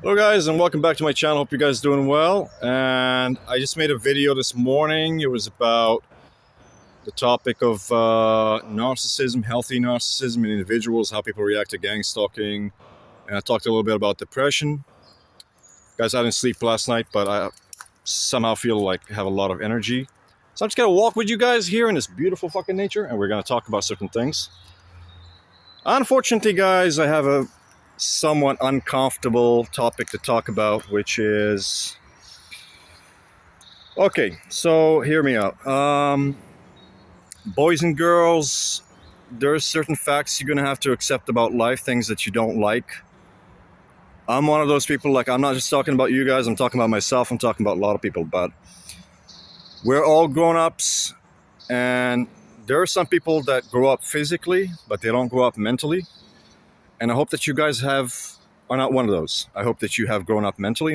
Hello guys, and welcome back to my channel. Hope you guys are doing well. And I just made a video this morning. It was about the topic of narcissism, healthy narcissism in individuals, how people react to gang stalking. And I talked a little bit about depression. Guys, I didn't sleep last night, but I somehow feel like I have a lot of energy. So I'm just gonna walk with you guys here in this beautiful fucking nature, and we're gonna talk about certain things. Unfortunately, guys, I have a somewhat uncomfortable topic to talk about, which is okay. So hear me out, boys and girls. There's certain facts you're gonna have to accept about life, things that you don't like. I'm one of those people. Like, I'm not just talking about you guys, I'm talking about myself, I'm talking about a lot of people. But we're all grown-ups, and there are some people that grow up physically but they don't grow up mentally. And I hope that you guys are not one of those. I hope that you have grown up mentally,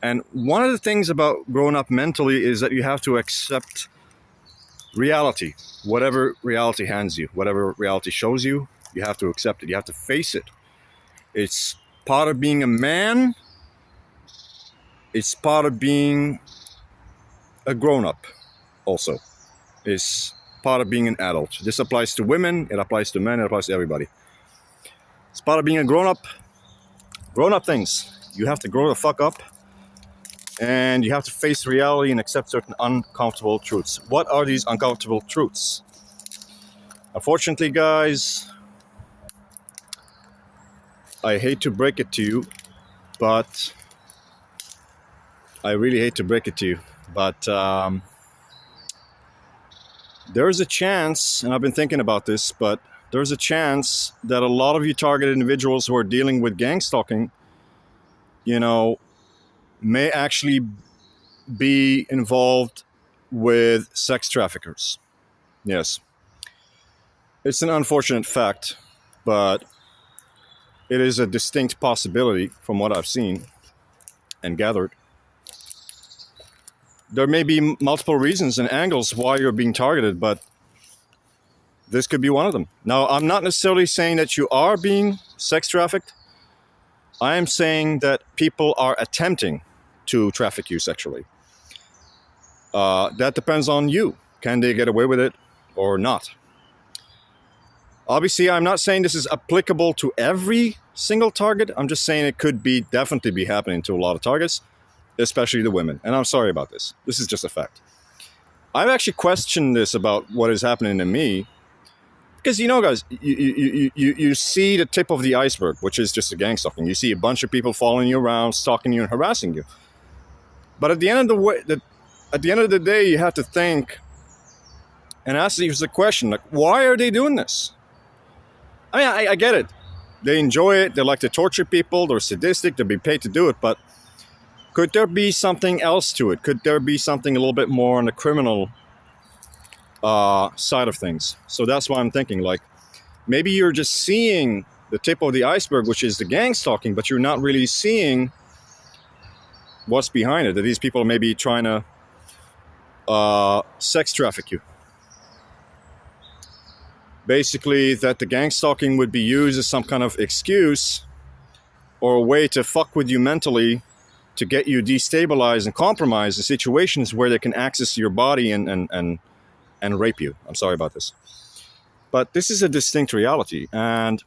and one of the things about growing up mentally is that you have to accept reality. Whatever reality hands you, whatever reality shows you, you have to accept it. You have to face it. It's part of being a man. It's part of being a grown-up also. It's part of being an adult. This applies to women, it applies to men, it applies to everybody. It's part of being a grown-up. Grown-up things. You have to grow the fuck up, and you have to face reality and accept certain uncomfortable truths. What are these uncomfortable truths? Unfortunately, guys, I hate to break it to you, but I really hate to break it to you, but there's a chance, and I've been thinking about this, but there's a chance that a lot of you targeted individuals who are dealing with gang stalking, may actually be involved with sex traffickers. Yes. It's an unfortunate fact, but it is a distinct possibility from what I've seen and gathered. There may be multiple reasons and angles why you're being targeted, but this could be one of them. Now, I'm not necessarily saying that you are being sex trafficked. I am saying that people are attempting to traffic you sexually. That depends on you. Can they get away with it or not? Obviously, I'm not saying this is applicable to every single target. I'm just saying it could definitely be happening to a lot of targets, especially the women. And I'm sorry about this. This is just a fact. I've actually questioned this about what is happening to me. Because, guys, you see the tip of the iceberg, which is just a gang stalking. You see a bunch of people following you around, stalking you and harassing you. But at the end of the day, you have to think and ask yourself the question, like, why are they doing this? I mean, I get it. They enjoy it. They like to torture people. They're sadistic. They're being paid to do it. But could there be something else to it? Could there be something a little bit more on the criminal side of things? So that's why I'm thinking, like, maybe you're just seeing the tip of the iceberg, which is the gang stalking, but you're not really seeing what's behind it, that these people may be trying to sex traffic you. Basically, that the gang stalking would be used as some kind of excuse or a way to fuck with you mentally, to get you destabilized and compromised in situations where they can access your body and rape you. I'm sorry about this. But this is a distinct reality, and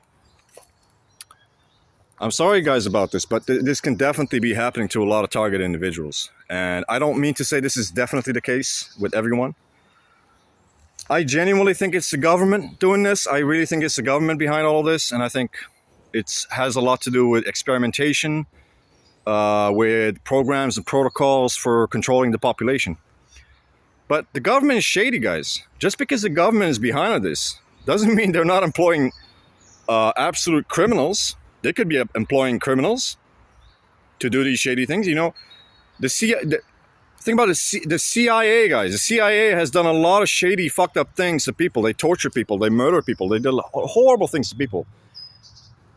I'm sorry, guys, about this, but this can definitely be happening to a lot of targeted individuals. And I don't mean to say this is definitely the case with everyone. I genuinely think it's the government doing this. I really think it's the government behind all of this, and I think it has a lot to do with experimentation, with programs and protocols for controlling the population. But the government is shady, guys. Just because the government is behind this doesn't mean they're not employing absolute criminals. They could be employing criminals to do these shady things. Think about the CIA, guys. The CIA has done a lot of shady, fucked up things to people. They torture people. They murder people. They do horrible things to people.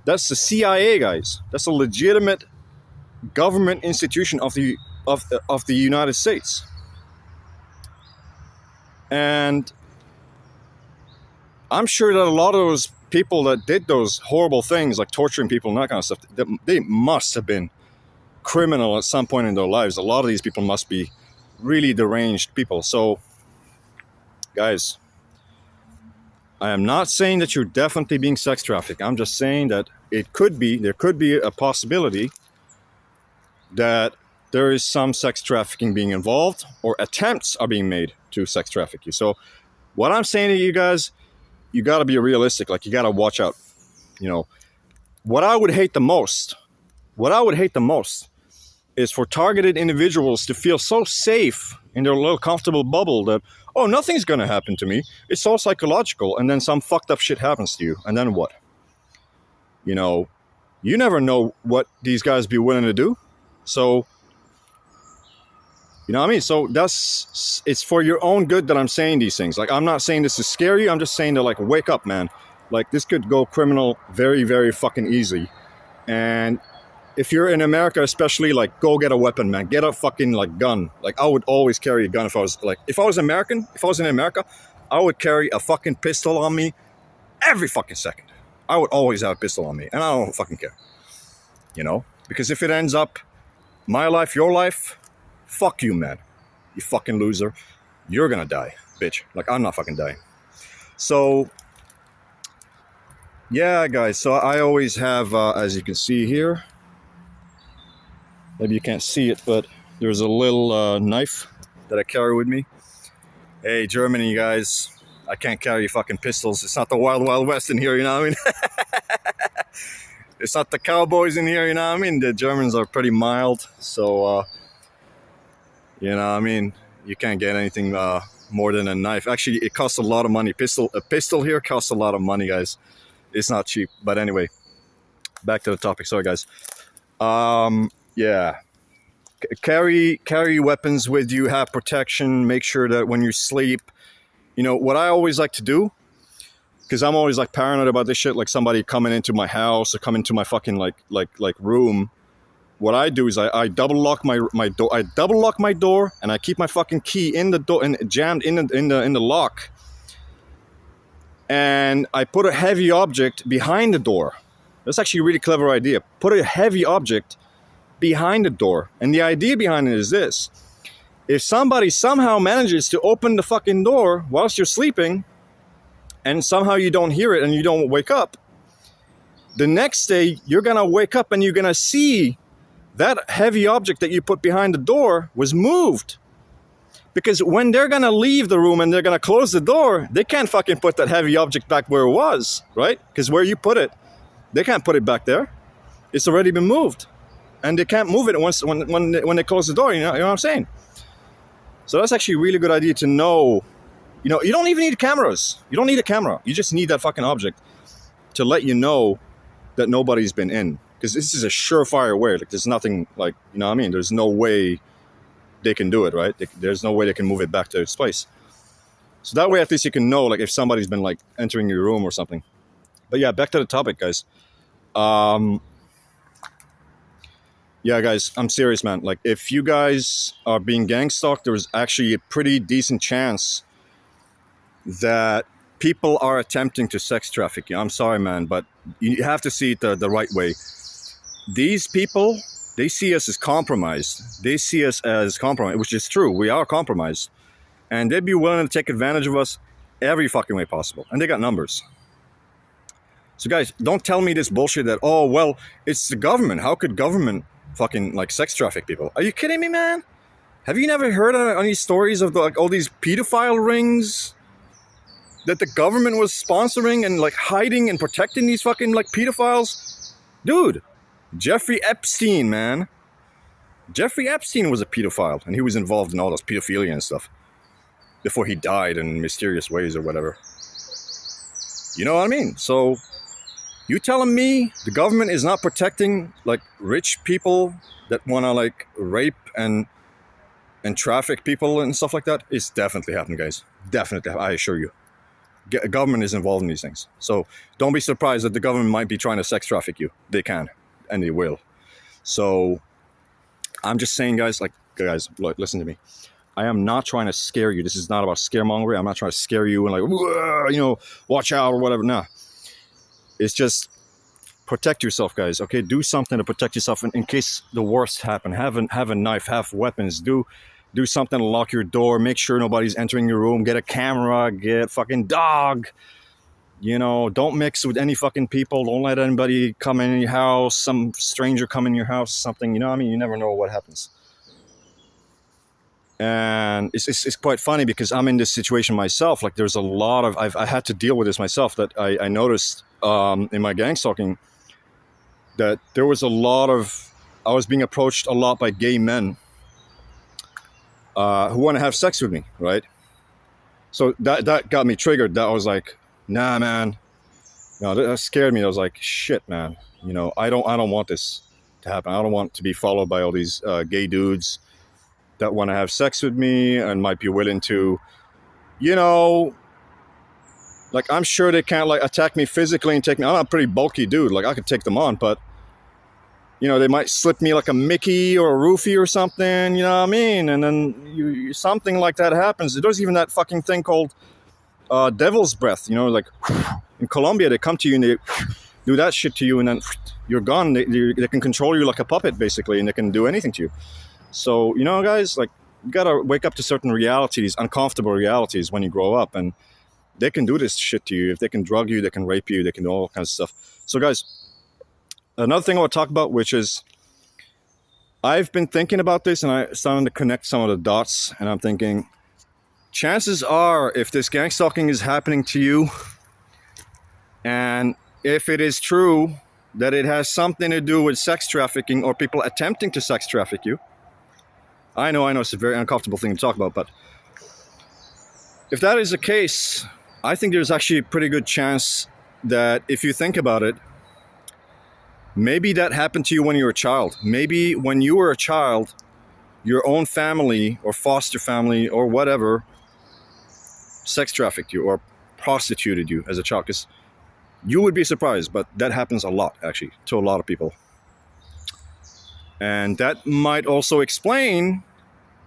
That's the CIA, guys. That's a legitimate government institution of the United States. And I'm sure that a lot of those people that did those horrible things, like torturing people and that kind of stuff, they must have been criminal at some point in their lives. A lot of these people must be really deranged people. So, guys, I am not saying that you're definitely being sex trafficked. I'm just saying that there could be a possibility that there is some sex trafficking being involved, or attempts are being made to sex traffic you. So what I'm saying to you guys, you got to be realistic. Like, you got to watch out. You know, what I would hate the most is for targeted individuals to feel so safe in their little comfortable bubble that, oh, nothing's going to happen to me. It's all psychological. And then some fucked up shit happens to you. And then what? You know, you never know what these guys be willing to do. So, you know what I mean? So it's for your own good that I'm saying these things. Like, I'm not saying this to scare you. I'm just saying to, like, wake up, man. Like, this could go criminal very, very fucking easy. And if you're in America, especially, like, go get a weapon, man. Get a fucking, like, gun. Like, I would always carry a gun if I was in America, I would carry a fucking pistol on me every fucking second. I would always have a pistol on me, and I don't fucking care. You know? Because if it ends up my life, your life, fuck you, man. You fucking loser. You're gonna die, bitch. Like, I'm not fucking dying. So, yeah, guys. So I always have, as you can see here, maybe you can't see it, but there's a little knife that I carry with me. Hey, Germany, guys. I can't carry fucking pistols. It's not the Wild Wild West in here, you know what I mean? It's not the cowboys in here, you know what I mean? The Germans are pretty mild, so, you know what I mean? You can't get anything more than a knife. Actually, it costs a lot of money. A pistol here costs a lot of money, guys. It's not cheap. But anyway, back to the topic. Sorry, guys. Yeah. Carry weapons with you. Have protection. Make sure that when you sleep, you know, what I always like to do, because I'm always, like, paranoid about this shit, like somebody coming into my house or coming to my fucking like room. What I do is I double lock my door. I double lock my door, and I keep my fucking key in the door and jammed in the lock. And I put a heavy object behind the door. That's actually a really clever idea. Put a heavy object behind the door, and the idea behind it is this: if somebody somehow manages to open the fucking door whilst you're sleeping, and somehow you don't hear it and you don't wake up, the next day you're gonna wake up and you're gonna see that heavy object that you put behind the door was moved. Because when they're gonna leave the room and they're gonna close the door, they can't fucking put that heavy object back where it was, right? Because where you put it, they can't put it back there. It's already been moved. And they can't move it when they close the door, you know what I'm saying? So that's actually a really good idea to know. You know, you don't even need cameras. You don't need a camera. You just need that fucking object to let you know that nobody's been in. Because this is a surefire way. Like, there's nothing, like, you know what I mean? There's no way they can do it, right? There's no way they can move it back to its place. So that way, at least you can know, like, if somebody's been, like, entering your room or something. But yeah, back to the topic, guys. Yeah, guys, I'm serious, man. Like, if you guys are being gang stalked, there's actually a pretty decent chance that people are attempting to sex traffic you. I'm sorry, man, but you have to see it the right way. These people, they see us as compromised. They see us as compromised, which is true. We are compromised. And they'd be willing to take advantage of us every fucking way possible. And they got numbers. So, guys, don't tell me this bullshit that, oh, well, it's the government. How could government fucking, like, sex traffic people? Are you kidding me, man? Have you never heard any stories of, like, all these pedophile rings that the government was sponsoring and, like, hiding and protecting these fucking, like, pedophiles? Dude, Jeffrey Epstein, man. Jeffrey Epstein was a pedophile, and he was involved in all this pedophilia and stuff before he died in mysterious ways or whatever. You know what I mean? So, you telling me the government is not protecting, like, rich people that want to, like, rape and traffic people and stuff like that? It's definitely happening, guys. Definitely, I assure you. Government is involved in these things. So don't be surprised that the government might be trying to sex traffic you. They can, and they will. So I'm just saying, guys, look, listen to me. I am not trying to scare you. This is not about scaremongering. I'm not trying to scare you and, like, you know, watch out or whatever. Nah. It's just, protect yourself, guys. Okay, do something to protect yourself in case the worst happen. Have a knife, have weapons. Do something to lock your door. Make sure nobody's entering your room. Get a camera. Get fucking dog. Don't mix with any fucking people. Don't let anybody come in your house. Some stranger come in your house. Something. You know what I mean? You never know what happens. And it's quite funny because I'm in this situation myself. Like there's a lot of I had to deal with this myself. That I noticed in my gangstalking that there was a lot of I was being approached a lot by gay men who want to have sex with me, right? So that got me triggered. That I was like, nah, man. No, that scared me. I was like, shit, man. I don't want this to happen. I don't want to be followed by all these gay dudes that want to have sex with me and might be willing to, like I'm sure they can't like attack me physically and take me. I'm a pretty bulky dude. Like I could take them on, but they might slip me like a Mickey or a roofie or something. You know what I mean? And then something like that happens. There's even that fucking thing called devil's breath. Like in Colombia, they come to you and they do that shit to you, and then you're gone. They can control you like a puppet, basically, and they can do anything to you. So, guys, like, you gotta wake up to certain realities, uncomfortable realities when you grow up, and they can do this shit to you. If they can drug you, they can rape you, they can do all kinds of stuff. So, guys, another thing I want to talk about, which is, I've been thinking about this, and I started to connect some of the dots, and I'm thinking, chances are, if this gangstalking is happening to you, and if it is true that it has something to do with sex trafficking or people attempting to sex traffic you, I know it's a very uncomfortable thing to talk about, but if that is the case, I think there's actually a pretty good chance that if you think about it, maybe that happened to you when you were a child. Maybe when you were a child, your own family or foster family or whatever sex trafficked you or prostituted you as a child. Because you would be surprised, but that happens a lot, actually, to a lot of people. And that might also explain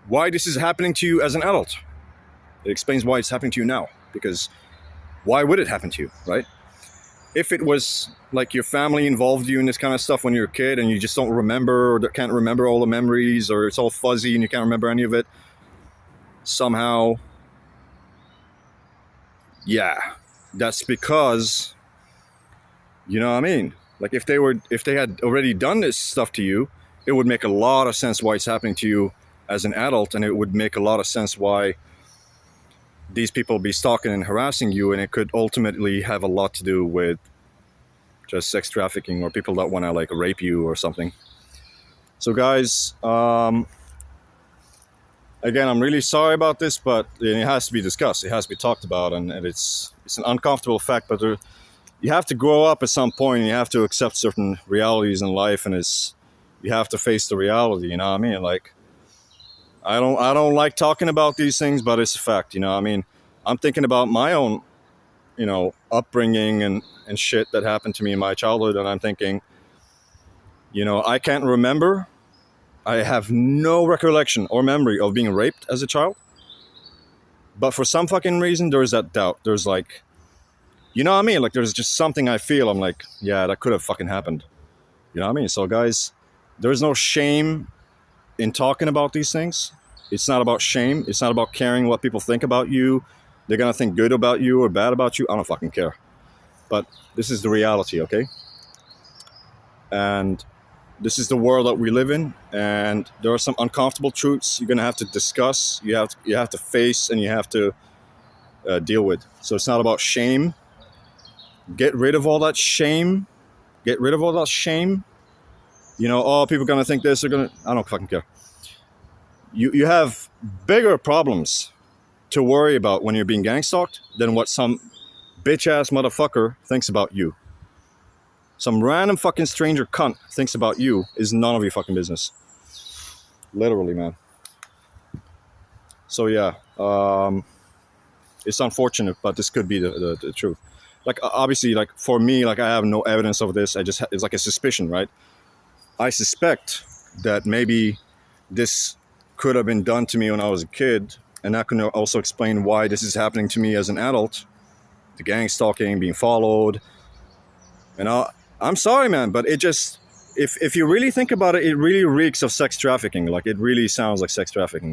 why this is happening to you as an adult. It explains why it's happening to you now. Because why would it happen to you, right? If it was like your family involved you in this kind of stuff when you're a kid and you just don't remember or can't remember all the memories, or it's all fuzzy and you can't remember any of it, somehow, yeah, that's because, you know what I mean? Like if they had already done this stuff to you, it would make a lot of sense why it's happening to you as an adult, and it would make a lot of sense why these people be stalking and harassing you, and it could ultimately have a lot to do with just sex trafficking or people that want to like rape you or something. So guys, again, I'm really sorry about this, but it has to be discussed. It has to be talked about, and it's an uncomfortable fact, but you have to grow up at some point, and you have to accept certain realities in life, and you have to face the reality, you know what I mean? Like, I don't like talking about these things, but it's a fact, you know what I mean? I'm thinking about my own, upbringing and shit that happened to me in my childhood, and I'm thinking, I can't remember. I have no recollection or memory of being raped as a child. But for some fucking reason, there's that doubt. There's like, you know what I mean? Like, there's just something I feel. I'm like, yeah, that could have fucking happened. You know what I mean? So guys, there's no shame in talking about these things. It's not about shame. It's not about caring what people think about you. They're going to think good about you or bad about you. I don't fucking care. But this is the reality, okay? And this is the world that we live in. And there are some uncomfortable truths you're going to have to discuss. You have to face, and you have to deal with. So it's not about shame. Get rid of all that shame. Get rid of all that shame. People are going to think this. I don't fucking care. You have bigger problems to worry about when you're being gangstalked than what some bitch-ass motherfucker thinks about you. Some random fucking stranger cunt thinks about you is none of your fucking business. Literally, man. So yeah, it's unfortunate, but this could be the truth. Like, obviously, like, for me, like, I have no evidence of this. It's like a suspicion, right? I suspect that maybe this could have been done to me when I was a kid, and that can also explain why this is happening to me as an adult. The gang stalking, being followed. And I'm sorry, man, but it just, if you really think about it, it really reeks of sex trafficking. Like, it really sounds like sex trafficking.